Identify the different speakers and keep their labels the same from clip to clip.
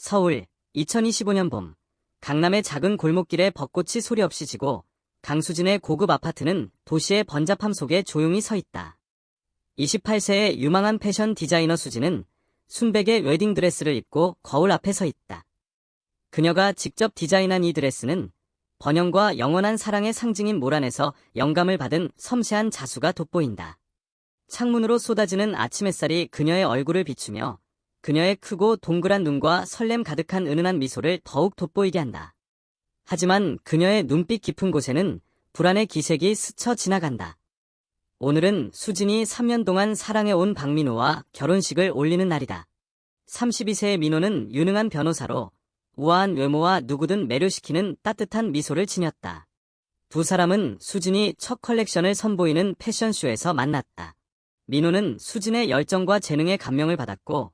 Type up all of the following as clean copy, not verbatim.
Speaker 1: 서울, 2025년 봄. 강남의 작은 골목길에 벚꽃이 소리 없이 지고 강수진의 고급 아파트는 도시의 번잡함 속에 조용히 서 있다. 28세의 유망한 패션 디자이너 수진은 순백의 웨딩드레스를 입고 거울 앞에 서 있다. 그녀가 직접 디자인한 이 드레스는 번영과 영원한 사랑의 상징인 모란에서 영감을 받은 섬세한 자수가 돋보인다. 창문으로 쏟아지는 아침 햇살이 그녀의 얼굴을 비추며 그녀의 크고 동그란 눈과 설렘 가득한 은은한 미소를 더욱 돋보이게 한다. 하지만 그녀의 눈빛 깊은 곳에는 불안의 기색이 스쳐 지나간다. 오늘은 수진이 3년 동안 사랑해온 박민호와 결혼식을 올리는 날이다. 32세의 민호는 유능한 변호사로 우아한 외모와 누구든 매료시키는 따뜻한 미소를 지녔다. 두 사람은 수진이 첫 컬렉션을 선보이는 패션쇼에서 만났다. 민호는 수진의 열정과 재능에 감명을 받았고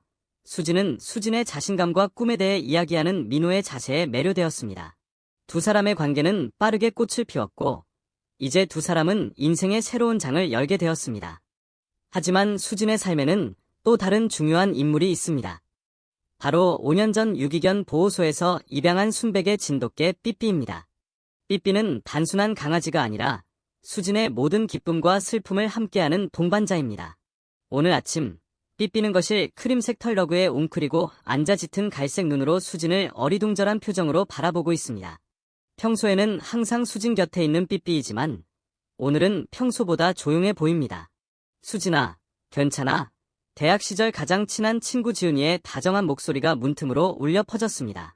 Speaker 1: 수진은 수진의 자신감과 꿈에 대해 이야기하는 민호의 자세에 매료되었습니다. 두 사람의 관계는 빠르게 꽃을 피웠고 이제 두 사람은 인생의 새로운 장을 열게 되었습니다. 하지만 수진의 삶에는 또 다른 중요한 인물이 있습니다. 바로 5년 전 유기견 보호소에서 입양한 순백의 진돗개 삐삐입니다. 삐삐는 단순한 강아지가 아니라 수진의 모든 기쁨과 슬픔을 함께하는 동반자입니다. 오늘 아침 삐삐는 거실 크림색 털러그에 웅크리고 앉아 짙은 갈색 눈으로 수진을 어리둥절한 표정으로 바라보고 있습니다. 평소에는 항상 수진 곁에 있는 삐삐이지만 오늘은 평소보다 조용해 보입니다. 수진아, 괜찮아? 대학 시절 가장 친한 친구 지은이의 다정한 목소리가 문틈으로 울려 퍼졌습니다.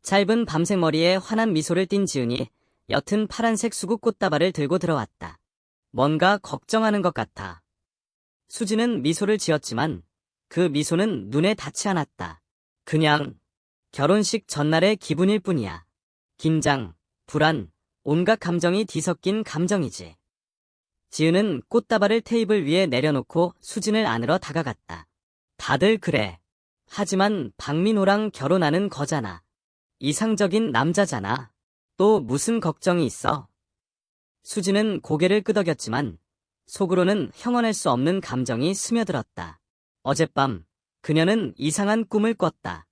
Speaker 1: 짧은 밤색 머리에 환한 미소를 띤 지은이 옅은 파란색 수국 꽃다발을 들고 들어왔다. 뭔가 걱정하는 것 같아. 수진은 미소를 지었지만 그 미소는 눈에 닿지 않았다. 그냥 결혼식 전날의 기분일 뿐이야. 긴장, 불안, 온갖 감정이 뒤섞인 감정이지. 지은은 꽃다발을 테이블 위에 내려놓고 수진을 안으러 다가갔다. 다들 그래. 하지만 박민호랑 결혼하는 거잖아. 이상적인 남자잖아. 또 무슨 걱정이 있어? 수진은 고개를 끄덕였지만 속으로는 형언할 수 없는 감정이 스며들었다. 어젯밤 그녀는 이상한 꿈을 꿨다.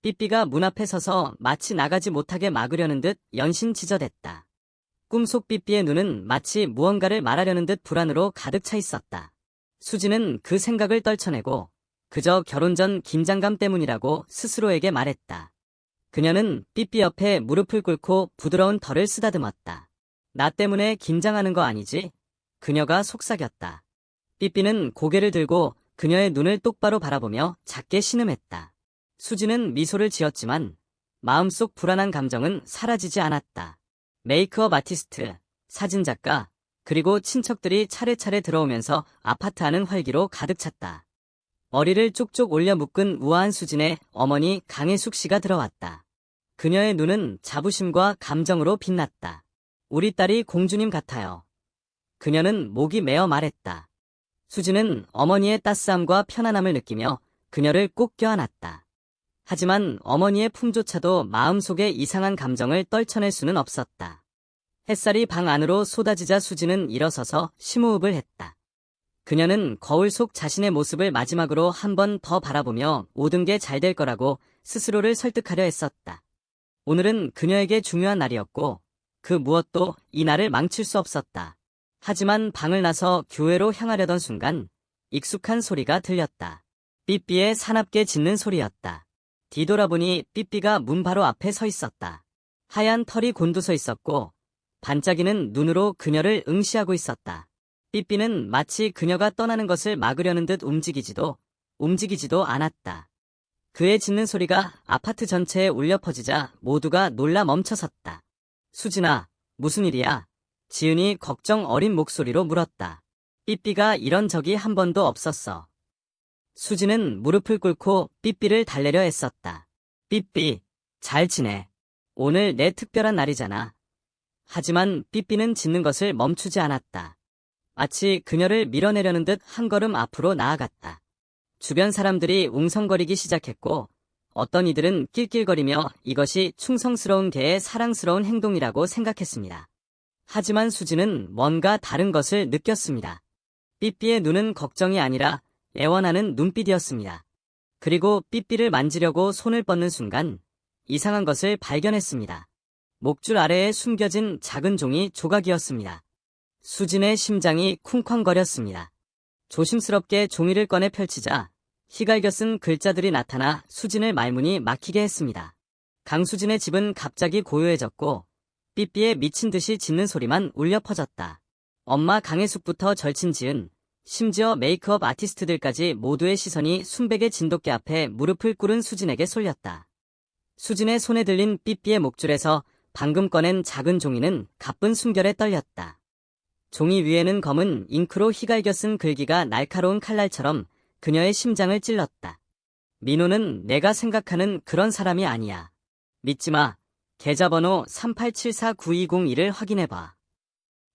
Speaker 1: 삐삐가 문 앞에 서서 마치 나가지 못하게 막으려는 듯 연신지저댔다. 꿈속 삐삐의 눈은 마치 무언가를 말하려는 듯 불안으로 가득 차 있었다. 수진은 그 생각을 떨쳐내고 그저 결혼 전 긴장감 때문이라고 스스로에게 말했다. 그녀는 삐삐 옆에 무릎을 꿇고 부드러운 털을 쓰다듬었다. 나 때문에 긴장하는 거 아니지? 그녀가 속삭였다. 삐삐는 고개를 들고 그녀의 눈을 똑바로 바라보며 작게 신음했다. 수진은 미소를 지었지만 마음속 불안한 감정은 사라지지 않았다. 메이크업 아티스트, 사진작가, 그리고 친척들이 차례차례 들어오면서 아파트 안은 활기로 가득 찼다. 머리를 쪽쪽 올려 묶은 우아한 수진의 어머니 강혜숙 씨가 들어왔다. 그녀의 눈은 자부심과 감정으로 빛났다. 우리 딸이 공주님 같아요. 그녀는 목이 메어 말했다. 수진은 어머니의 따스함과 편안함을 느끼며 그녀를 꼭 껴안았다. 하지만 어머니의 품조차도 마음속의 이상한 감정을 떨쳐낼 수는 없었다. 햇살이 방 안으로 쏟아지자 수진은 일어서서 심호흡을 했다. 그녀는 거울 속 자신의 모습을 마지막으로 한 번 더 바라보며 모든 게 잘 될 거라고 스스로를 설득하려 했었다. 오늘은 그녀에게 중요한 날이었고 그 무엇도 이 날을 망칠 수 없었다. 하지만 방을 나서 교회로 향하려던 순간 익숙한 소리가 들렸다. 삐삐의 사납게 짖는 소리였다. 뒤돌아보니 삐삐가 문 바로 앞에 서 있었다. 하얀 털이 곤두서 있었고 반짝이는 눈으로 그녀를 응시하고 있었다. 삐삐는 마치 그녀가 떠나는 것을 막으려는 듯 움직이지도 않았다. 그의 짖는 소리가 아파트 전체에 울려 퍼지자 모두가 놀라 멈춰섰다. 수진아, 무슨 일이야? 지은이 걱정 어린 목소리로 물었다. 삐삐가 이런 적이 한 번도 없었어. 수진은 무릎을 꿇고 삐삐를 달래려 애썼다. 삐삐, 잘 지내. 오늘 내 특별한 날이잖아. 하지만 삐삐는 짖는 것을 멈추지 않았다. 마치 그녀를 밀어내려는 듯 한 걸음 앞으로 나아갔다. 주변 사람들이 웅성거리기 시작했고 어떤 이들은 낄낄거리며 이것이 충성스러운 개의 사랑스러운 행동이라고 생각했습니다. 하지만 수진은 뭔가 다른 것을 느꼈습니다. 삐삐의 눈은 걱정이 아니라 애원하는 눈빛이었습니다. 그리고 삐삐를 만지려고 손을 뻗는 순간 이상한 것을 발견했습니다. 목줄 아래에 숨겨진 작은 종이 조각이었습니다. 수진의 심장이 쿵쾅거렸습니다. 조심스럽게 종이를 꺼내 펼치자 희갈겨 쓴 글자들이 나타나 수진의 말문이 막히게 했습니다. 강수진의 집은 갑자기 고요해졌고 삐삐에 미친 듯이 짖는 소리만 울려 퍼졌다. 엄마 강혜숙부터 절친 지은, 심지어 메이크업 아티스트들까지 모두의 시선이 순백의 진돗개 앞에 무릎을 꿇은 수진에게 쏠렸다. 수진의 손에 들린 삐삐의 목줄에서 방금 꺼낸 작은 종이는 가쁜 숨결에 떨렸다. 종이 위에는 검은 잉크로 희갈겨 쓴 글귀가 날카로운 칼날처럼 그녀의 심장을 찔렀다. 민호는 내가 생각하는 그런 사람이 아니야. 믿지마. 계좌번호 38749201을 확인해봐.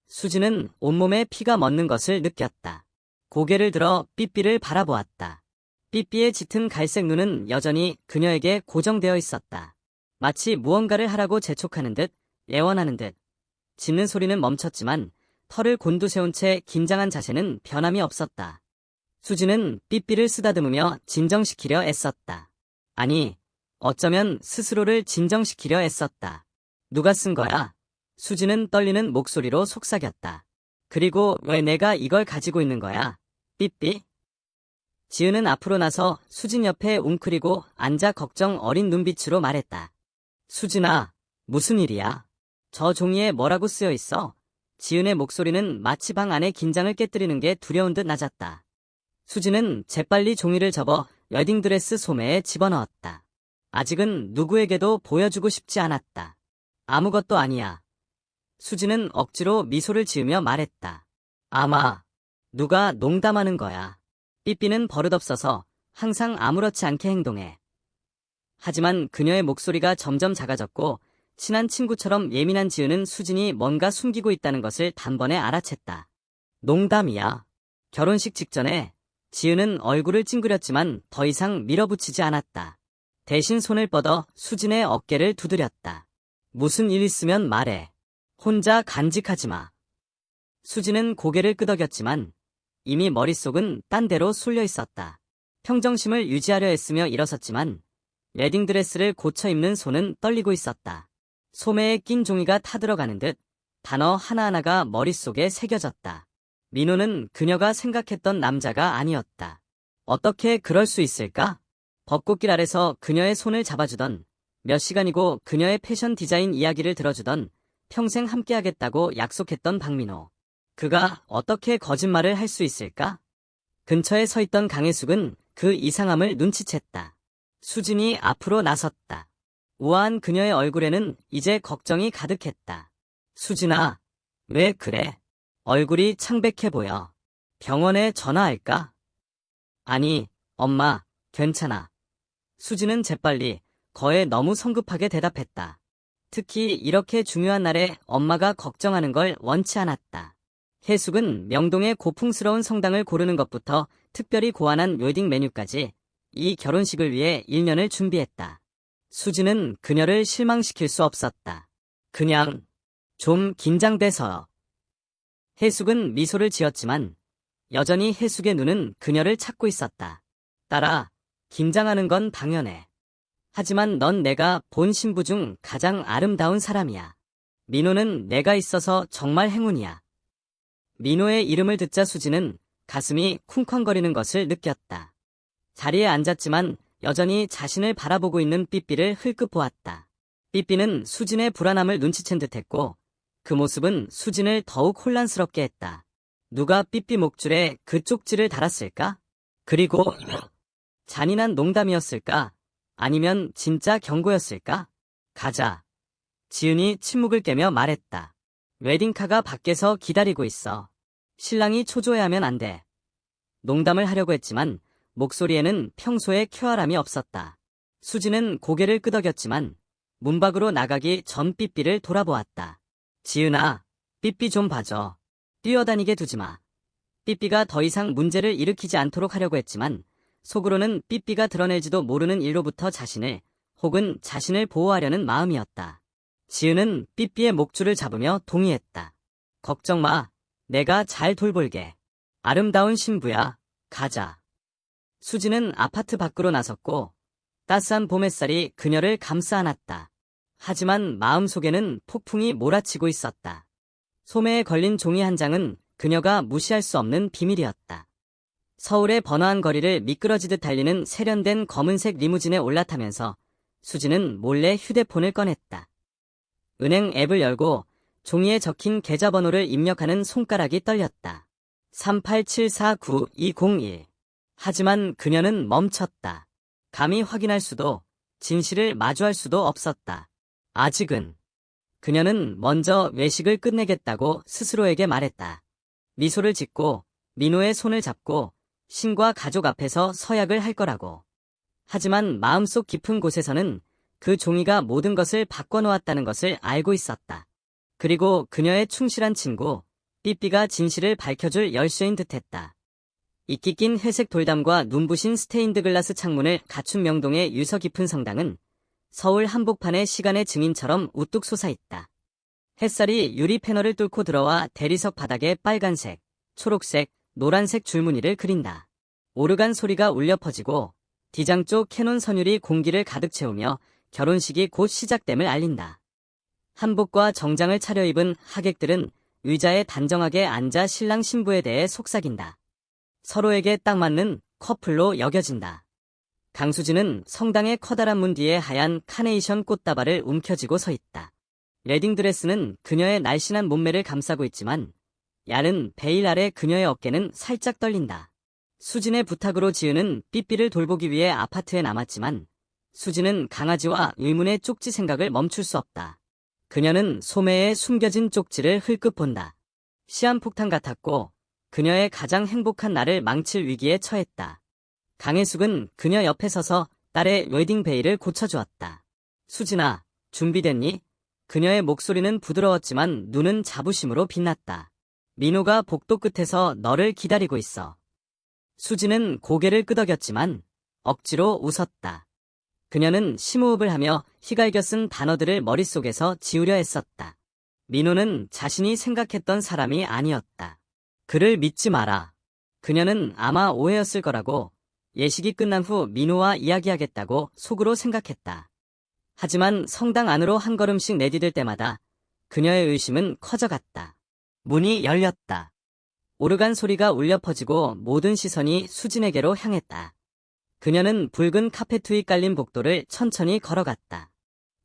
Speaker 1: 수진은 온몸에 피가 멎는 것을 느꼈다. 고개를 들어 삐삐를 바라보았다. 삐삐의 짙은 갈색 눈은 여전히 그녀에게 고정되어 있었다. 마치 무언가를 하라고 재촉하는 듯, 예원하는 듯. 짖는 소리는 멈췄지만 털을 곤두세운 채 긴장한 자세는 변함이 없었다. 수진은 삐삐를 쓰다듬으며 진정시키려 애썼다. 아니, 어쩌면 스스로를 진정시키려 애썼다. 누가 쓴 거야? 수진은 떨리는 목소리로 속삭였다. 그리고 왜 내가 이걸 가지고 있는 거야? 삐삐? 지은은 앞으로 나서 수진 옆에 웅크리고 앉아 걱정 어린 눈빛으로 말했다. 수진아, 무슨 일이야? 저 종이에 뭐라고 쓰여 있어? 지은의 목소리는 마치 방 안의 긴장을 깨뜨리는 게 두려운 듯 낮았다. 수진은 재빨리 종이를 접어 웨딩드레스 소매에 집어넣었다. 아직은 누구에게도 보여주고 싶지 않았다. 아무것도 아니야. 수진은 억지로 미소를 지으며 말했다. 아마 누가 농담하는 거야. 삐삐는 버릇없어서 항상 아무렇지 않게 행동해. 하지만 그녀의 목소리가 점점 작아졌고 친한 친구처럼 예민한 지은은 수진이 뭔가 숨기고 있다는 것을 단번에 알아챘다. 농담이야. 결혼식 직전에 지은은 얼굴을 찡그렸지만 더 이상 밀어붙이지 않았다. 대신 손을 뻗어 수진의 어깨를 두드렸다. 무슨 일 있으면 말해. 혼자 간직하지 마. 수진은 고개를 끄덕였지만 이미 머릿속은 딴 데로 쏠려 있었다. 평정심을 유지하려 했으며 일어섰지만 웨딩드레스를 고쳐 입는 손은 떨리고 있었다. 소매에 낀 종이가 타들어가는 듯 단어 하나하나가 머릿속에 새겨졌다. 민호는 그녀가 생각했던 남자가 아니었다. 어떻게 그럴 수 있을까? 벚꽃길 아래서 그녀의 손을 잡아주던, 몇 시간이고 그녀의 패션 디자인 이야기를 들어주던, 평생 함께하겠다고 약속했던 박민호. 그가 어떻게 거짓말을 할 수 있을까? 근처에 서 있던 강혜숙은 그 이상함을 눈치챘다. 수진이 앞으로 나섰다. 우아한 그녀의 얼굴에는 이제 걱정이 가득했다. 수진아, 왜 그래? 얼굴이 창백해 보여. 병원에 전화할까? 아니, 엄마, 괜찮아. 수진은 재빨리, 거에 너무 성급하게 대답했다. 특히 이렇게 중요한 날에 엄마가 걱정하는 걸 원치 않았다. 혜숙은 명동의 고풍스러운 성당을 고르는 것부터 특별히 고안한 웨딩 메뉴까지 이 결혼식을 위해 1년을 준비했다. 수진은 그녀를 실망시킬 수 없었다. 그냥 좀 긴장돼서. 혜숙은 미소를 지었지만 여전히 혜숙의 눈은 그녀를 찾고 있었다. 딸아, 긴장하는 건 당연해. 하지만 넌 내가 본 신부 중 가장 아름다운 사람이야. 민호는 내가 있어서 정말 행운이야. 민호의 이름을 듣자 수진은 가슴이 쿵쾅거리는 것을 느꼈다. 자리에 앉았지만 여전히 자신을 바라보고 있는 삐삐를 흘끗 보았다. 삐삐는 수진의 불안함을 눈치챈 듯했고 그 모습은 수진을 더욱 혼란스럽게 했다. 누가 삐삐 목줄에 그 쪽지를 달았을까? 그리고 잔인한 농담이었을까? 아니면 진짜 경고였을까? 가자. 지은이 침묵을 깨며 말했다. 웨딩카가 밖에서 기다리고 있어. 신랑이 초조해하면 안 돼. 농담을 하려고 했지만 목소리에는 평소의 쾌활함이 없었다. 수지는 고개를 끄덕였지만 문 밖으로 나가기 전 삐삐를 돌아보았다. 지은아, 삐삐 좀 봐줘. 뛰어다니게 두지 마. 삐삐가 더 이상 문제를 일으키지 않도록 하려고 했지만 속으로는 삐삐가 드러낼지도 모르는 일로부터 자신을 혹은 자신을 보호하려는 마음이었다. 지은은 삐삐의 목줄을 잡으며 동의했다. 걱정 마. 내가 잘 돌볼게. 아름다운 신부야. 가자. 수지는 아파트 밖으로 나섰고 따스한 봄 햇살이 그녀를 감싸 안았다. 하지만 마음속에는 폭풍이 몰아치고 있었다. 소매에 걸린 종이 한 장은 그녀가 무시할 수 없는 비밀이었다. 서울의 번화한 거리를 미끄러지듯 달리는 세련된 검은색 리무진에 올라타면서 수지는 몰래 휴대폰을 꺼냈다. 은행 앱을 열고 종이에 적힌 계좌번호를 입력하는 손가락이 떨렸다. 38749201. 하지만 그녀는 멈췄다. 감히 확인할 수도, 진실을 마주할 수도 없었다. 아직은. 그녀는 먼저 외식을 끝내겠다고 스스로에게 말했다. 미소를 짓고 민호의 손을 잡고 신과 가족 앞에서 서약을 할 거라고. 하지만 마음속 깊은 곳에서는 그 종이가 모든 것을 바꿔놓았다는 것을 알고 있었다. 그리고 그녀의 충실한 친구, 삐삐가 진실을 밝혀줄 열쇠인 듯했다. 이끼 낀 회색 돌담과 눈부신 스테인드 글라스 창문을 갖춘 명동의 유서 깊은 성당은 서울 한복판의 시간의 증인처럼 우뚝 솟아있다. 햇살이 유리 패널을 뚫고 들어와 대리석 바닥에 빨간색, 초록색, 노란색 줄무늬를 그린다. 오르간 소리가 울려 퍼지고 뒤장 쪽 캐논 선율이 공기를 가득 채우며 결혼식이 곧 시작됨을 알린다. 한복과 정장을 차려입은 하객들은 의자에 단정하게 앉아 신랑 신부에 대해 속삭인다. 서로에게 딱 맞는 커플로 여겨진다. 강수진은 성당의 커다란 문 뒤에 하얀 카네이션 꽃다발을 움켜쥐고 서 있다. 웨딩드레스는 그녀의 날씬한 몸매를 감싸고 있지만 얇은 베일 아래 그녀의 어깨는 살짝 떨린다. 수진의 부탁으로 지은은 삐삐를 돌보기 위해 아파트에 남았지만 수진은 강아지와 의문의 쪽지 생각을 멈출 수 없다. 그녀는 소매에 숨겨진 쪽지를 흘끗 본다. 시한폭탄 같았고 그녀의 가장 행복한 날을 망칠 위기에 처했다. 강혜숙은 그녀 옆에 서서 딸의 웨딩 베일을 고쳐주었다. 수진아, 준비됐니? 그녀의 목소리는 부드러웠지만 눈은 자부심으로 빛났다. 민호가 복도 끝에서 너를 기다리고 있어. 수진은 고개를 끄덕였지만 억지로 웃었다. 그녀는 심호흡을 하며 휘갈겨 쓴 단어들을 머릿속에서 지우려 했었다. 민호는 자신이 생각했던 사람이 아니었다. 그를 믿지 마라. 그녀는 아마 오해였을 거라고 예식이 끝난 후 민호와 이야기하겠다고 속으로 생각했다. 하지만 성당 안으로 한 걸음씩 내디딜 때마다 그녀의 의심은 커져갔다. 문이 열렸다. 오르간 소리가 울려 퍼지고 모든 시선이 수진에게로 향했다. 그녀는 붉은 카페트 위 깔린 복도를 천천히 걸어갔다.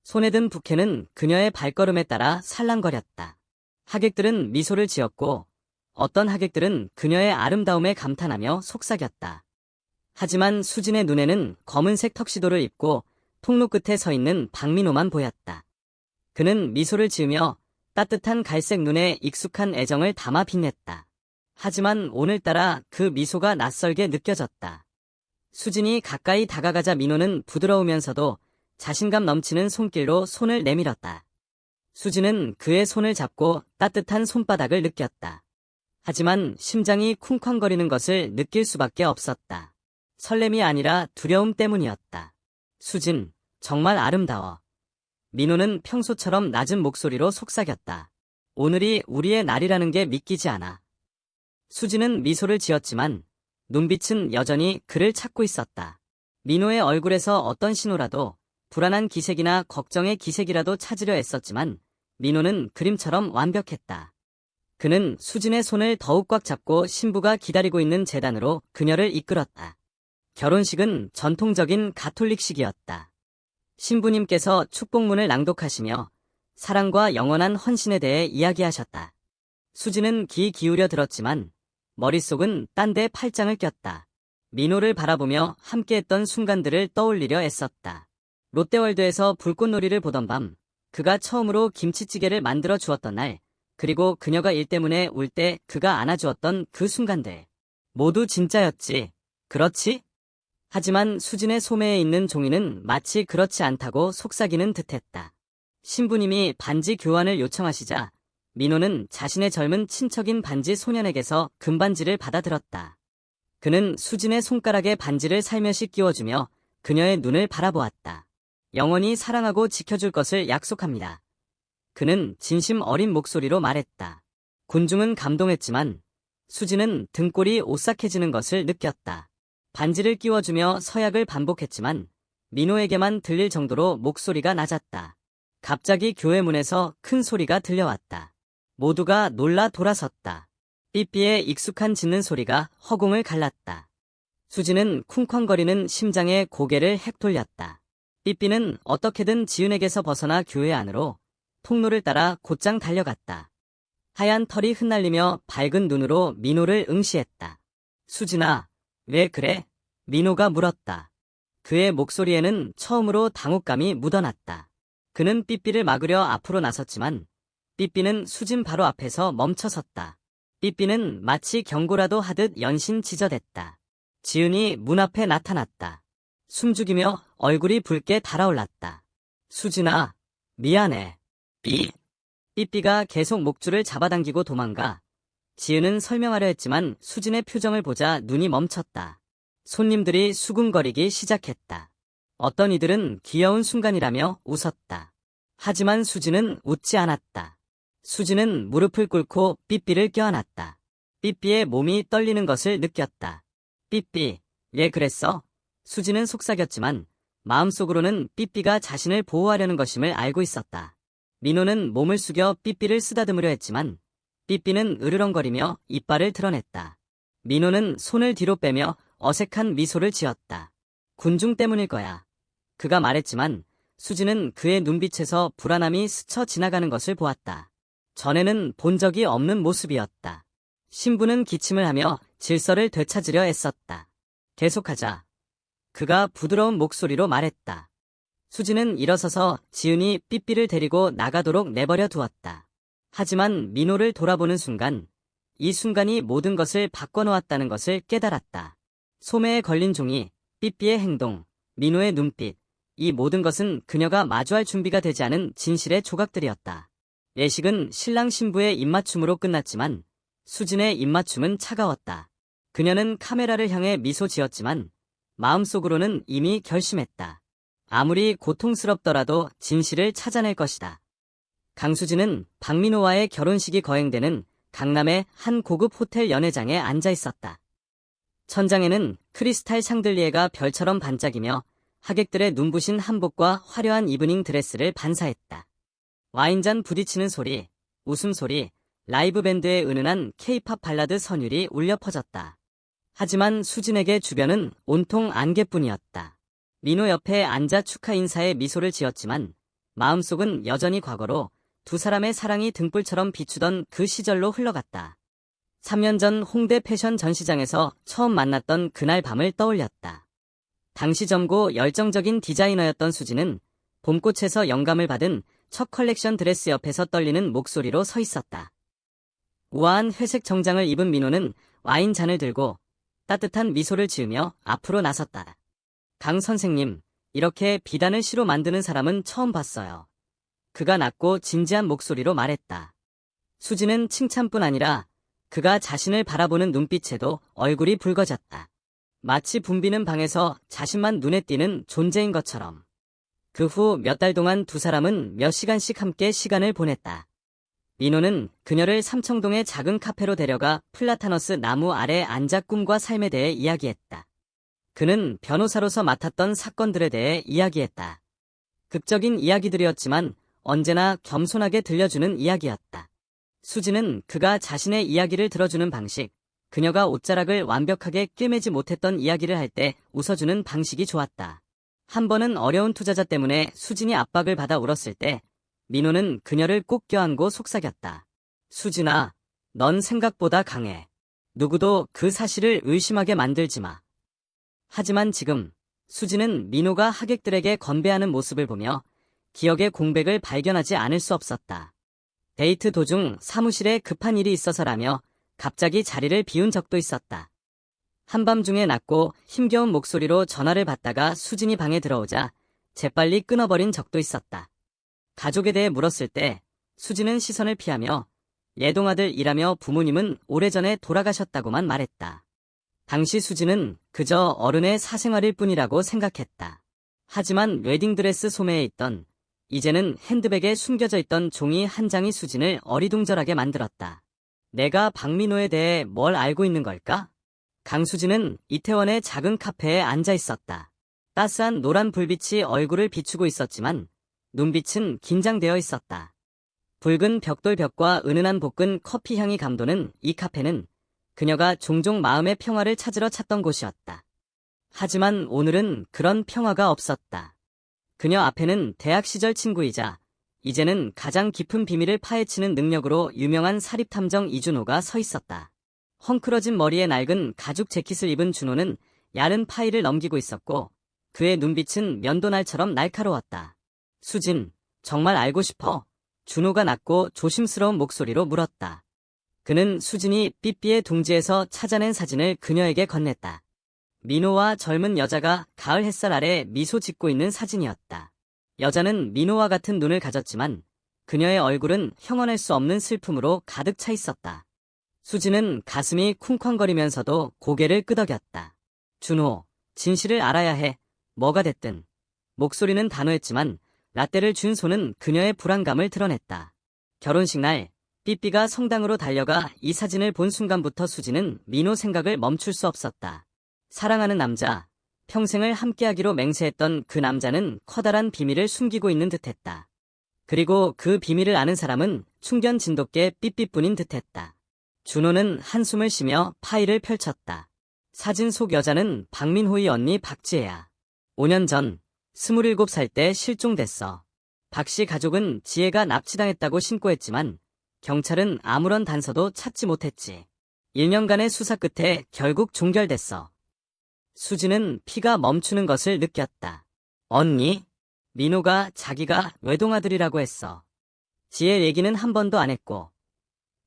Speaker 1: 손에 든 부케는 그녀의 발걸음에 따라 살랑거렸다. 하객들은 미소를 지었고 어떤 하객들은 그녀의 아름다움에 감탄하며 속삭였다. 하지만 수진의 눈에는 검은색 턱시도를 입고 통로 끝에 서 있는 박민호만 보였다. 그는 미소를 지으며 따뜻한 갈색 눈에 익숙한 애정을 담아 빛냈다. 하지만 오늘따라 그 미소가 낯설게 느껴졌다. 수진이 가까이 다가가자 민호는 부드러우면서도 자신감 넘치는 손길로 손을 내밀었다. 수진은 그의 손을 잡고 따뜻한 손바닥을 느꼈다. 하지만 심장이 쿵쾅거리는 것을 느낄 수밖에 없었다. 설렘이 아니라 두려움 때문이었다. 수진, 정말 아름다워. 민호는 평소처럼 낮은 목소리로 속삭였다. 오늘이 우리의 날이라는 게 믿기지 않아. 수진은 미소를 지었지만 눈빛은 여전히 그를 찾고 있었다. 민호의 얼굴에서 어떤 신호라도 불안한 기색이나 걱정의 기색이라도 찾으려 애썼지만 민호는 그림처럼 완벽했다. 그는 수진의 손을 더욱 꽉 잡고 신부가 기다리고 있는 제단으로 그녀를 이끌었다. 결혼식은 전통적인 가톨릭식이었다. 신부님께서 축복문을 낭독하시며 사랑과 영원한 헌신에 대해 이야기하셨다. 수진은 귀 기울여 들었지만 머릿속은 딴 데 팔짱을 꼈다. 민호를 바라보며 함께했던 순간들을 떠올리려 애썼다. 롯데월드에서 불꽃놀이를 보던 밤, 그가 처음으로 김치찌개를 만들어 주었던 날, 그리고 그녀가 일 때문에 울 때 그가 안아주었던 그 순간들. 모두 진짜였지. 그렇지? 하지만 수진의 소매에 있는 종이는 마치 그렇지 않다고 속삭이는 듯했다. 신부님이 반지 교환을 요청하시자 민호는 자신의 젊은 친척인 반지 소년에게서 금반지를 받아들었다. 그는 수진의 손가락에 반지를 살며시 끼워주며 그녀의 눈을 바라보았다. 영원히 사랑하고 지켜줄 것을 약속합니다. 그는 진심 어린 목소리로 말했다. 군중은 감동했지만 수진은 등골이 오싹해지는 것을 느꼈다. 반지를 끼워주며 서약을 반복했지만 민호에게만 들릴 정도로 목소리가 낮았다. 갑자기 교회 문에서 큰 소리가 들려왔다. 모두가 놀라 돌아섰다. 삐삐의 익숙한 짖는 소리가 허공을 갈랐다. 수지는 쿵쾅거리는 심장에 고개를 헥 돌렸다. 삐삐는 어떻게든 지은에게서 벗어나 교회 안으로 통로를 따라 곧장 달려갔다. 하얀 털이 흩날리며 밝은 눈으로 민호를 응시했다. 수진아, 왜 그래? 민호가 물었다. 그의 목소리에는 처음으로 당혹감이 묻어났다. 그는 삐삐를 막으려 앞으로 나섰지만 삐삐는 수진 바로 앞에서 멈춰섰다. 삐삐는 마치 경고라도 하듯 연신 지저댔다. 지은이 문 앞에 나타났다. 숨죽이며 얼굴이 붉게 달아올랐다. 수진아, 미안해. 삐삐가 계속 목줄을 잡아당기고 도망가. 지은은 설명하려 했지만 수진의 표정을 보자 눈이 멈췄다. 손님들이 수군거리기 시작했다. 어떤 이들은 귀여운 순간이라며 웃었다. 하지만 수진은 웃지 않았다. 수진은 무릎을 꿇고 삐삐를 껴안았다. 삐삐의 몸이 떨리는 것을 느꼈다. 삐삐, 왜 그랬어? 수진은 속삭였지만 마음속으로는 삐삐가 자신을 보호하려는 것임을 알고 있었다. 민호는 몸을 숙여 삐삐를 쓰다듬으려 했지만 삐삐는 으르렁거리며 이빨을 드러냈다. 민호는 손을 뒤로 빼며 어색한 미소를 지었다. 군중 때문일 거야. 그가 말했지만 수지는 그의 눈빛에서 불안함이 스쳐 지나가는 것을 보았다. 전에는 본 적이 없는 모습이었다. 신부는 기침을 하며 질서를 되찾으려 애썼다. 계속하자. 그가 부드러운 목소리로 말했다. 수지는 일어서서 지은이 삐삐를 데리고 나가도록 내버려 두었다. 하지만 민호를 돌아보는 순간, 이 순간이 모든 것을 바꿔놓았다는 것을 깨달았다. 소매에 걸린 종이, 삐삐의 행동, 민호의 눈빛, 이 모든 것은 그녀가 마주할 준비가 되지 않은 진실의 조각들이었다. 예식은 신랑 신부의 입맞춤으로 끝났지만 수진의 입맞춤은 차가웠다. 그녀는 카메라를 향해 미소 지었지만 마음속으로는 이미 결심했다. 아무리 고통스럽더라도 진실을 찾아낼 것이다. 강수진은 박민호와의 결혼식이 거행되는 강남의 한 고급 호텔 연회장에 앉아 있었다. 천장에는 크리스탈 샹들리에가 별처럼 반짝이며 하객들의 눈부신 한복과 화려한 이브닝 드레스를 반사했다. 와인잔 부딪히는 소리, 웃음소리, 라이브 밴드의 은은한 K-팝 발라드 선율이 울려 퍼졌다. 하지만 수진에게 주변은 온통 안개뿐이었다. 민호 옆에 앉아 축하 인사에 미소를 지었지만 마음속은 여전히 과거로 두 사람의 사랑이 등불처럼 비추던 그 시절로 흘러갔다. 3년 전 홍대 패션 전시장에서 처음 만났던 그날 밤을 떠올렸다. 당시 젊고 열정적인 디자이너였던 수지는 봄꽃에서 영감을 받은 첫 컬렉션 드레스 옆에서 떨리는 목소리로 서 있었다. 우아한 회색 정장을 입은 민호는 와인 잔을 들고 따뜻한 미소를 지으며 앞으로 나섰다. 강 선생님, 이렇게 비단을 시로 만드는 사람은 처음 봤어요. 그가 낮고 진지한 목소리로 말했다. 수지는 칭찬뿐 아니라 그가 자신을 바라보는 눈빛에도 얼굴이 붉어졌다. 마치 붐비는 방에서 자신만 눈에 띄는 존재인 것처럼. 그 후 몇 달 동안 두 사람은 몇 시간씩 함께 시간을 보냈다. 민호는 그녀를 삼청동의 작은 카페로 데려가 플라타너스 나무 아래 앉아 꿈과 삶에 대해 이야기했다. 그는 변호사로서 맡았던 사건들에 대해 이야기했다. 극적인 이야기들이었지만 언제나 겸손하게 들려주는 이야기였다. 수지는 그가 자신의 이야기를 들어주는 방식, 그녀가 옷자락을 완벽하게 꿰매지 못했던 이야기를 할 때 웃어주는 방식이 좋았다. 한 번은 어려운 투자자 때문에 수진이 압박을 받아 울었을 때 민호는 그녀를 꼭 껴안고 속삭였다. 수진아, 넌 생각보다 강해. 누구도 그 사실을 의심하게 만들지 마. 하지만 지금 수지는 민호가 하객들에게 건배하는 모습을 보며 기억의 공백을 발견하지 않을 수 없었다. 데이트 도중 사무실에 급한 일이 있어서라며 갑자기 자리를 비운 적도 있었다. 한밤중에 낮고 힘겨운 목소리로 전화를 받다가 수진이 방에 들어오자 재빨리 끊어버린 적도 있었다. 가족에 대해 물었을 때 수진은 시선을 피하며 예동아들이라며 부모님은 오래전에 돌아가셨다고만 말했다. 당시 수진은 그저 어른의 사생활일 뿐이라고 생각했다. 하지만 웨딩드레스 소매에 있던, 이제는 핸드백에 숨겨져 있던 종이 한 장이 수진을 어리둥절하게 만들었다. 내가 박민호에 대해 뭘 알고 있는 걸까? 강수진은 이태원의 작은 카페에 앉아 있었다. 따스한 노란 불빛이 얼굴을 비추고 있었지만 눈빛은 긴장되어 있었다. 붉은 벽돌벽과 은은한 볶은 커피 향이 감도는 이 카페는 그녀가 종종 마음의 평화를 찾으러 찾던 곳이었다. 하지만 오늘은 그런 평화가 없었다. 그녀 앞에는 대학 시절 친구이자 이제는 가장 깊은 비밀을 파헤치는 능력으로 유명한 사립탐정 이준호가 서 있었다. 헝클어진 머리에 낡은 가죽 재킷을 입은 준호는 야른 파일을 넘기고 있었고 그의 눈빛은 면도날처럼 날카로웠다. 수진, 정말 알고 싶어? 준호가 낮고 조심스러운 목소리로 물었다. 그는 수진이 삐삐의 둥지에서 찾아낸 사진을 그녀에게 건넸다. 민호와 젊은 여자가 가을 햇살 아래 미소 짓고 있는 사진이었다. 여자는 민호와 같은 눈을 가졌지만 그녀의 얼굴은 형언할 수 없는 슬픔으로 가득 차 있었다. 수진은 가슴이 쿵쾅거리면서도 고개를 끄덕였다. 준호, 진실을 알아야 해. 뭐가 됐든. 목소리는 단호했지만 라떼를 준 손은 그녀의 불안감을 드러냈다. 결혼식 날 삐삐가 성당으로 달려가 이 사진을 본 순간부터 수진은 민호 생각을 멈출 수 없었다. 사랑하는 남자, 평생을 함께하기로 맹세했던 그 남자는 커다란 비밀을 숨기고 있는 듯했다. 그리고 그 비밀을 아는 사람은 충견 진돗개 삐삐뿐인 듯했다. 준호는 한숨을 쉬며 파일을 펼쳤다. 사진 속 여자는 박민호의 언니 박지혜야. 5년 전 27살 때 실종됐어. 박씨 가족은 지혜가 납치당했다고 신고했지만 경찰은 아무런 단서도 찾지 못했지. 1년간의 수사 끝에 결국 종결됐어. 수지는 피가 멈추는 것을 느꼈다. 언니? 민호가 자기가 외동아들이라고 했어. 지혜 얘기는 한 번도 안 했고.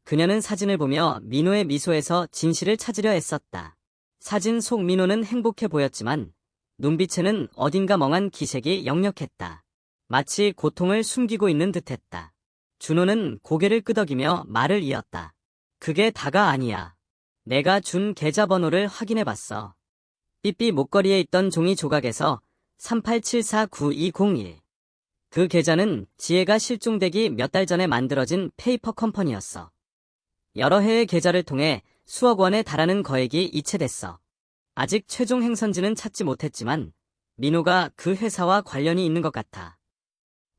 Speaker 1: 그녀는 사진을 보며 민호의 미소에서 진실을 찾으려 애썼다. 사진 속 민호는 행복해 보였지만 눈빛에는 어딘가 멍한 기색이 역력했다. 마치 고통을 숨기고 있는 듯했다. 준호는 고개를 끄덕이며 말을 이었다. 그게 다가 아니야. 내가 준 계좌번호를 확인해봤어. 삐삐 목걸이에 있던 종이 조각에서 38749201. 그 계좌는 지혜가 실종되기 몇 달 전에 만들어진 페이퍼 컴퍼니였어. 여러 해의 계좌를 통해 수억 원에 달하는 거액이 이체됐어. 아직 최종 행선지는 찾지 못했지만 민호가 그 회사와 관련이 있는 것 같아.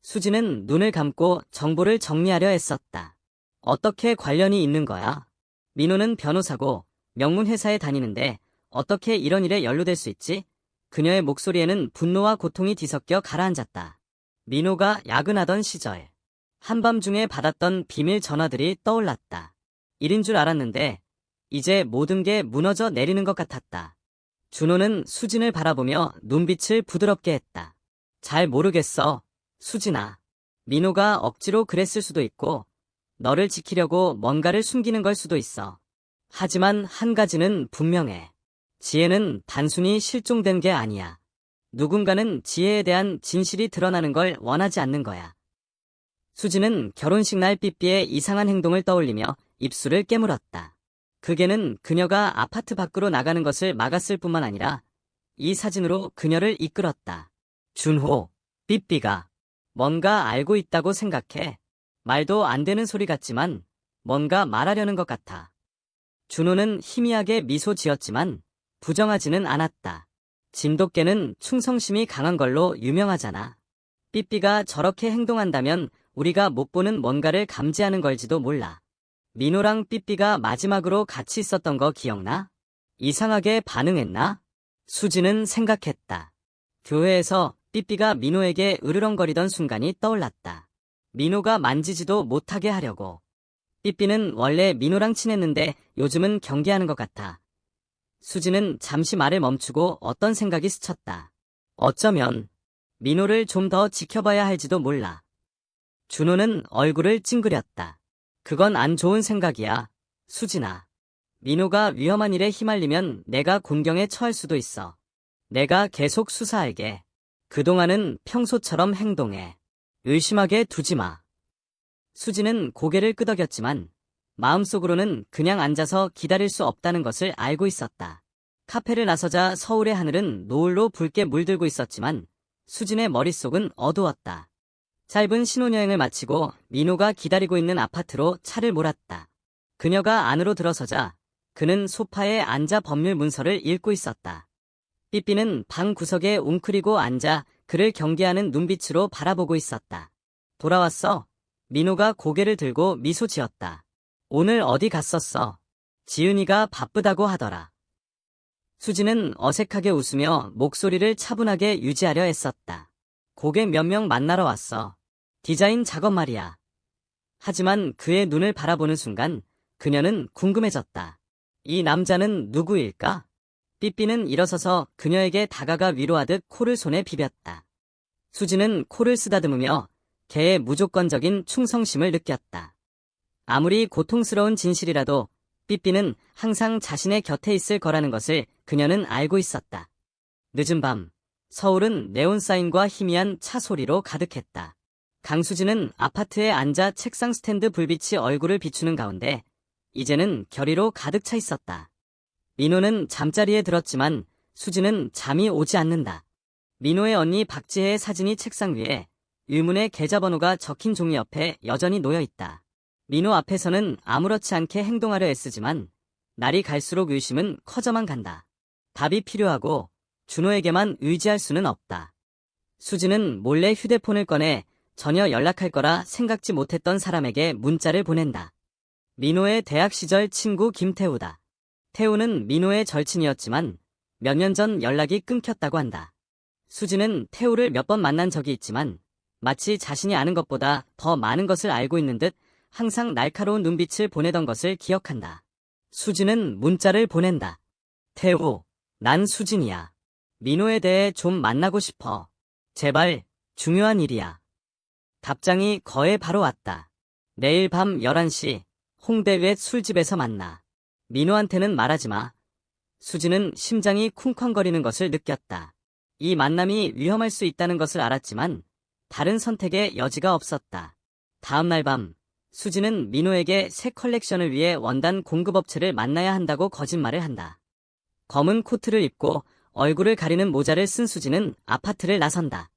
Speaker 1: 수지는 눈을 감고 정보를 정리하려 애썼다. 어떻게 관련이 있는 거야? 민호는 변호사고 명문회사에 다니는데 어떻게 이런 일에 연루될 수 있지? 그녀의 목소리에는 분노와 고통이 뒤섞여 가라앉았다. 민호가 야근하던 시절 한밤중에 받았던 비밀 전화들이 떠올랐다. 일인 줄 알았는데 이제 모든 게 무너져 내리는 것 같았다. 준호는 수진을 바라보며 눈빛을 부드럽게 했다. 잘 모르겠어, 수진아. 민호가 억지로 그랬을 수도 있고 너를 지키려고 뭔가를 숨기는 걸 수도 있어. 하지만 한 가지는 분명해. 지혜는 단순히 실종된 게 아니야. 누군가는 지혜에 대한 진실이 드러나는 걸 원하지 않는 거야. 수지는 결혼식 날 삐삐의 이상한 행동을 떠올리며 입술을 깨물었다. 그 개는 그녀가 아파트 밖으로 나가는 것을 막았을 뿐만 아니라 이 사진으로 그녀를 이끌었다. 준호, 삐삐가 뭔가 알고 있다고 생각해. 말도 안 되는 소리 같지만 뭔가 말하려는 것 같아. 준호는 희미하게 미소 지었지만 부정하지는 않았다. 진돗개는 충성심이 강한 걸로 유명하잖아. 삐삐가 저렇게 행동한다면 우리가 못 보는 뭔가를 감지하는 걸지도 몰라. 민호랑 삐삐가 마지막으로 같이 있었던 거 기억나? 이상하게 반응했나? 수지는 생각했다. 교회에서 삐삐가 민호에게 으르렁거리던 순간이 떠올랐다. 민호가 만지지도 못하게 하려고. 삐삐는 원래 민호랑 친했는데 요즘은 경계하는 것 같아. 수지는 잠시 말을 멈추고 어떤 생각이 스쳤다. 어쩌면 민호를 좀 더 지켜봐야 할지도 몰라. 준호는 얼굴을 찡그렸다. 그건 안 좋은 생각이야, 수진아. 민호가 위험한 일에 휘말리면 내가 곤경에 처할 수도 있어. 내가 계속 수사할게. 그동안은 평소처럼 행동해. 의심하게 두지 마. 수지는 고개를 끄덕였지만 마음속으로는 그냥 앉아서 기다릴 수 없다는 것을 알고 있었다. 카페를 나서자 서울의 하늘은 노을로 붉게 물들고 있었지만 수진의 머릿속은 어두웠다. 짧은 신혼여행을 마치고 민호가 기다리고 있는 아파트로 차를 몰았다. 그녀가 안으로 들어서자 그는 소파에 앉아 법률 문서를 읽고 있었다. 삐삐는 방 구석에 웅크리고 앉아 그를 경계하는 눈빛으로 바라보고 있었다. 돌아왔어? 민호가 고개를 들고 미소 지었다. 오늘 어디 갔었어? 지은이가 바쁘다고 하더라. 수지는 어색하게 웃으며 목소리를 차분하게 유지하려 애썼다. 고객 몇 명 만나러 왔어. 디자인 작업 말이야. 하지만 그의 눈을 바라보는 순간 그녀는 궁금해졌다. 이 남자는 누구일까? 삐삐는 일어서서 그녀에게 다가가 위로하듯 코를 손에 비볐다. 수지는 코를 쓰다듬으며 걔의 무조건적인 충성심을 느꼈다. 아무리 고통스러운 진실이라도 삐삐는 항상 자신의 곁에 있을 거라는 것을 그녀는 알고 있었다. 늦은 밤, 서울은 네온사인과 희미한 차 소리로 가득했다. 강수진은 아파트에 앉아 책상 스탠드 불빛이 얼굴을 비추는 가운데 이제는 결의로 가득 차 있었다. 민호는 잠자리에 들었지만 수지는 잠이 오지 않는다. 민호의 언니 박지혜의 사진이 책상 위에 유문의 계좌번호가 적힌 종이 옆에 여전히 놓여있다. 민호 앞에서는 아무렇지 않게 행동하려 애쓰지만 날이 갈수록 의심은 커져만 간다. 답이 필요하고 준호에게만 의지할 수는 없다. 수지는 몰래 휴대폰을 꺼내 전혀 연락할 거라 생각지 못했던 사람에게 문자를 보낸다. 민호의 대학 시절 친구 김태우다. 태우는 민호의 절친이었지만 몇 년 전 연락이 끊겼다고 한다. 수지는 태우를 몇 번 만난 적이 있지만 마치 자신이 아는 것보다 더 많은 것을 알고 있는 듯 항상 날카로운 눈빛을 보내던 것을 기억한다. 수지는 문자를 보낸다. 태우, 난 수진이야. 민호에 대해 좀 만나고 싶어. 제발, 중요한 일이야. 답장이 거에 바로 왔다. 내일 밤 11시, 홍대 웹 술집에서 만나. 민호한테는 말하지 마. 수지는 심장이 쿵쾅거리는 것을 느꼈다. 이 만남이 위험할 수 있다는 것을 알았지만 다른 선택의 여지가 없었다. 다음 날 밤, 수지는 민호에게 새 컬렉션을 위해 원단 공급업체를 만나야 한다고 거짓말을 한다. 검은 코트를 입고 얼굴을 가리는 모자를 쓴 수지는 아파트를 나선다.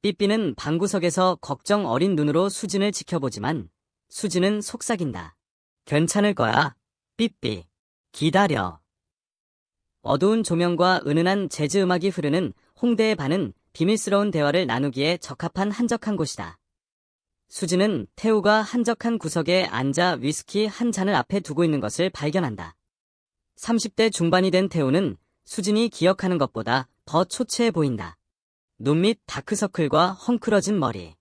Speaker 1: 삐삐는 방구석에서 걱정 어린 눈으로 수진을 지켜보지만 수지는 속삭인다. 괜찮을 거야, 삐삐. 기다려. 어두운 조명과 은은한 재즈 음악이 흐르는 홍대의 반은 비밀스러운 대화를 나누기에 적합한 한적한 곳이다. 수지는 태우가 한적한 구석에 앉아 위스키 한 잔을 앞에 두고 있는 것을 발견한다. 30대 중반이 된 태우는 수진이 기억하는 것보다 더 초췌해 보인다. 눈 밑 다크서클과 헝클어진 머리.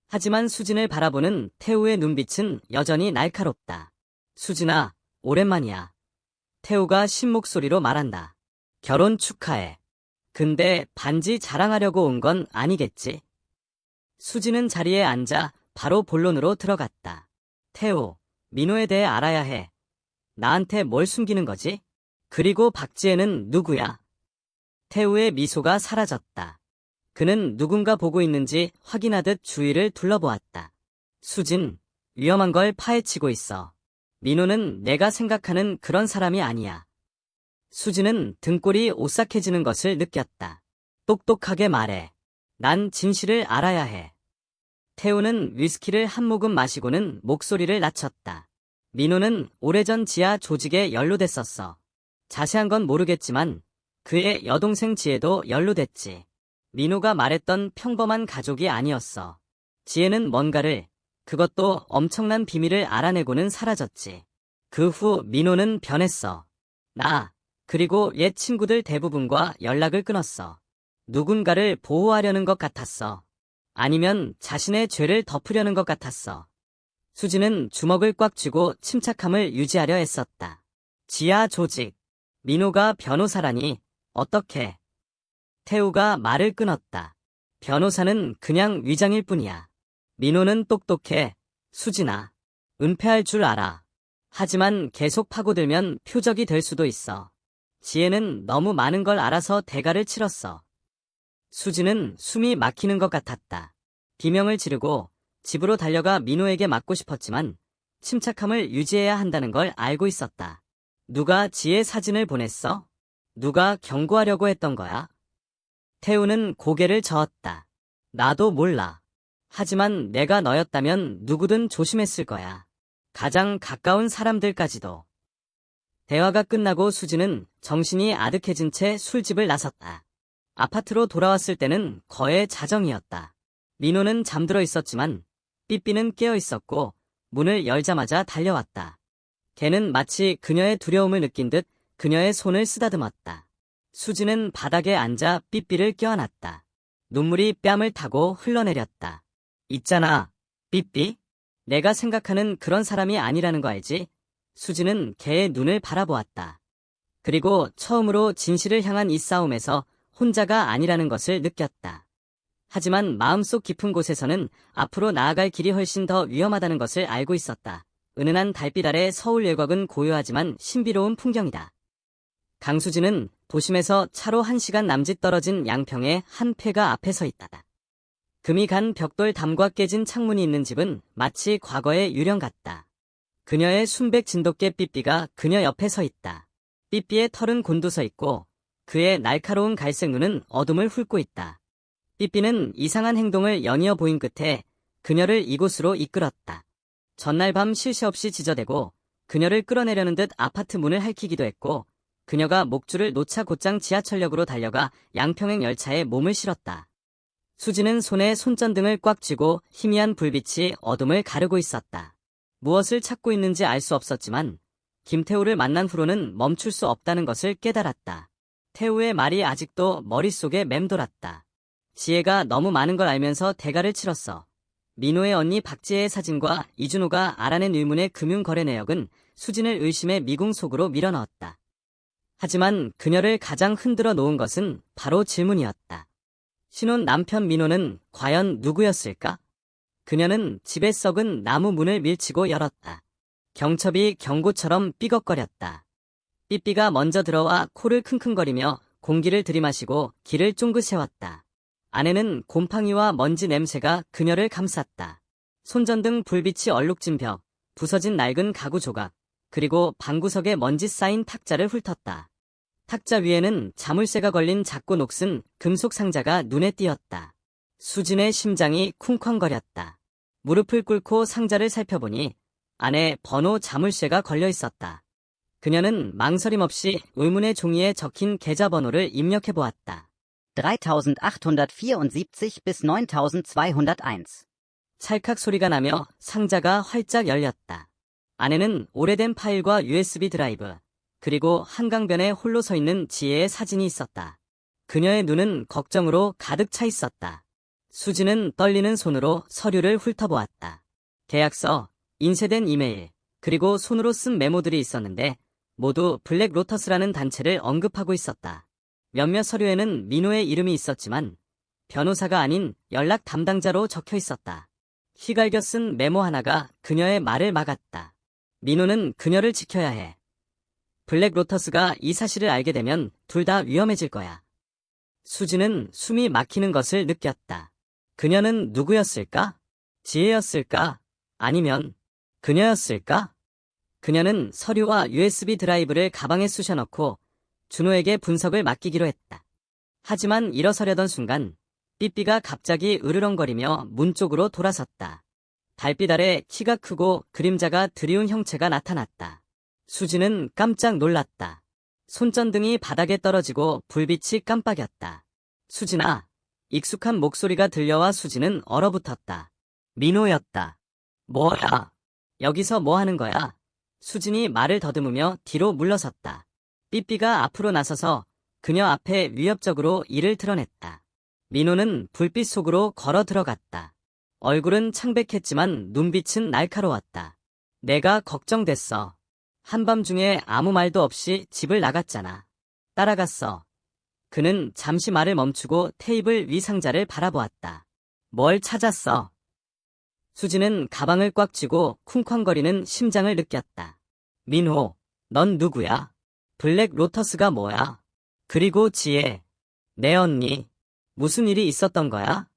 Speaker 1: 하지만 수진을 바라보는 태우의 눈빛은 여전히 날카롭다. 수진아, 오랜만이야. 태우가 쉰 목소리로 말한다. 결혼 축하해. 근데 반지 자랑하려고 온 건 아니겠지? 수지는 자리에 앉아 바로 본론으로 들어갔다. 태우, 민호에 대해 알아야 해. 나한테 뭘 숨기는 거지? 그리고 박지혜는 누구야? 태우의 미소가 사라졌다. 그는 누군가 보고 있는지 확인하듯 주위를 둘러보았다. 수진, 위험한 걸 파헤치고 있어. 민호는 내가 생각하는 그런 사람이 아니야. 수지는 등골이 오싹해지는 것을 느꼈다. 똑똑하게 말해. 난 진실을 알아야 해. 태우는 위스키를 한 모금 마시고는 목소리를 낮췄다. 민호는 오래전 지하 조직에 연루됐었어. 자세한 건 모르겠지만 그의 여동생 지혜도 연루됐지. 민호가 말했던 평범한 가족이 아니었어. 지혜는 뭔가를, 그것도 엄청난 비밀을 알아내고는 사라졌지. 그 후 민호는 변했어. 그리고 옛 친구들 대부분과 연락을 끊었어. 누군가를 보호하려는 것 같았어. 아니면 자신의 죄를 덮으려는 것 같았어. 수지는 주먹을 꽉 쥐고 침착함을 유지하려 애썼다. 지하 조직. 민호가 변호사라니, 어떻게? 태우가 말을 끊었다. 변호사는 그냥 위장일 뿐이야. 민호는 똑똑해. 수진아. 은폐할 줄 알아. 하지만 계속 파고들면 표적이 될 수도 있어. 지혜는 너무 많은 걸 알아서 대가를 치렀어. 수지는 숨이 막히는 것 같았다. 비명을 지르고 집으로 달려가 민호에게 맞고 싶었지만 침착함을 유지해야 한다는 걸 알고 있었다. 누가 지혜 사진을 보냈어? 누가 경고하려고 했던 거야? 태우는 고개를 저었다. 나도 몰라. 하지만 내가 너였다면 누구든 조심했을 거야. 가장 가까운 사람들까지도. 대화가 끝나고 수지는 정신이 아득해진 채 술집을 나섰다. 아파트로 돌아왔을 때는 거의 자정이었다. 민호는 잠들어 있었지만 삐삐는 깨어 있었고 문을 열자마자 달려왔다. 걔는 마치 그녀의 두려움을 느낀 듯 그녀의 손을 쓰다듬었다. 수지는 바닥에 앉아 삐삐를 껴안았다. 눈물이 뺨을 타고 흘러내렸다. 있잖아, 삐삐. 내가 생각하는 그런 사람이 아니라는 거 알지? 수지는 걔의 눈을 바라보았다. 그리고 처음으로 진실을 향한 이 싸움에서 혼자가 아니라는 것을 느꼈다. 하지만 마음속 깊은 곳에서는 앞으로 나아갈 길이 훨씬 더 위험하다는 것을 알고 있었다. 은은한 달빛 아래 서울 외곽은 고요하지만 신비로운 풍경이다. 강수진은 도심에서 차로 1시간 남짓 떨어진 양평의 한 폐가 앞에 서 있다. 금이 간 벽돌 담과 깨진 창문이 있는 집은 마치 과거의 유령 같다. 그녀의 순백 진돗개 삐삐가 그녀 옆에 서 있다. 삐삐의 털은 곤두서 있고 그의 날카로운 갈색 눈은 어둠을 훑고 있다. 삐삐는 이상한 행동을 연이어 보인 끝에 그녀를 이곳으로 이끌었다. 전날 밤 쉴 새 없이 지저대고 그녀를 끌어내려는 듯 아파트 문을 핥히기도 했고 그녀가 목줄을 놓자 곧장 지하철역으로 달려가 양평행 열차에 몸을 실었다. 수지는 손에 손전등을 꽉 쥐고 희미한 불빛이 어둠을 가르고 있었다. 무엇을 찾고 있는지 알 수 없었지만 김태우를 만난 후로는 멈출 수 없다는 것을 깨달았다. 태우의 말이 아직도 머릿속에 맴돌았다. 지혜가 너무 많은 걸 알면서 대가를 치렀어. 민호의 언니 박지혜의 사진과 이준호가 알아낸 의문의 금융거래 내역은 수진을 의심의 미궁 속으로 밀어넣었다. 하지만 그녀를 가장 흔들어 놓은 것은 바로 질문이었다. 신혼 남편 민호는 과연 누구였을까? 그녀는 집에 썩은 나무 문을 밀치고 열었다. 경첩이 경고처럼 삐걱거렸다. 삐삐가 먼저 들어와 코를 킁킁거리며 공기를 들이마시고 길을 쫑긋 세웠다. 안에는 곰팡이와 먼지 냄새가 그녀를 감쌌다. 손전등 불빛이 얼룩진 벽, 부서진 낡은 가구 조각, 그리고 방구석에 먼지 쌓인 탁자를 훑었다. 탁자 위에는 자물쇠가 걸린 작고 녹슨 금속 상자가 눈에 띄었다. 수진의 심장이 쿵쾅거렸다. 무릎을 꿇고 상자를 살펴보니 안에 번호 자물쇠가 걸려 있었다. 그녀는 망설임 없이 의문의 종이에 적힌 계좌번호를 입력해 보았다.
Speaker 2: 3874 bis 9201.
Speaker 1: 찰칵 소리가 나며 상자가 활짝 열렸다. 안에는 오래된 파일과 USB 드라이브, 그리고 한강변에 홀로 서 있는 지혜의 사진이 있었다. 그녀의 눈은 걱정으로 가득 차 있었다. 수지는 떨리는 손으로 서류를 훑어보았다. 계약서, 인쇄된 이메일, 그리고 손으로 쓴 메모들이 있었는데 모두 블랙 로터스라는 단체를 언급하고 있었다. 몇몇 서류에는 민호의 이름이 있었지만 변호사가 아닌 연락 담당자로 적혀 있었다. 휘갈겨 쓴 메모 하나가 그녀의 말을 막았다. 민호는 그녀를 지켜야 해. 블랙 로터스가 이 사실을 알게 되면 둘 다 위험해질 거야. 수지는 숨이 막히는 것을 느꼈다. 그녀는 누구였을까? 지혜였을까? 아니면 그녀였을까? 그녀는 서류와 USB 드라이브를 가방에 쑤셔넣고 준호에게 분석을 맡기기로 했다. 하지만 일어서려던 순간 삐삐가 갑자기 으르렁거리며 문 쪽으로 돌아섰다. 달빛 아래 키가 크고 그림자가 드리운 형체가 나타났다. 수지는 깜짝 놀랐다. 손전등이 바닥에 떨어지고 불빛이 깜빡였다. 수진아. 익숙한 목소리가 들려와 수지는 얼어붙었다. 민호였다. 뭐야? 여기서 뭐 하는 거야? 수진이 말을 더듬으며 뒤로 물러섰다. 삐삐가 앞으로 나서서 그녀 앞에 위협적으로 이를 드러냈다. 민호는 불빛 속으로 걸어 들어갔다. 얼굴은 창백했지만 눈빛은 날카로웠다. 내가 걱정됐어. 한밤중에 아무 말도 없이 집을 나갔잖아. 따라갔어. 그는 잠시 말을 멈추고 테이블 위 상자를 바라보았다. 뭘 찾았어? 수지는 가방을 꽉 쥐고 쿵쾅거리는 심장을 느꼈다. 민호, 넌 누구야? 블랙 로터스가 뭐야? 그리고 지혜, 내 언니, 무슨 일이 있었던 거야?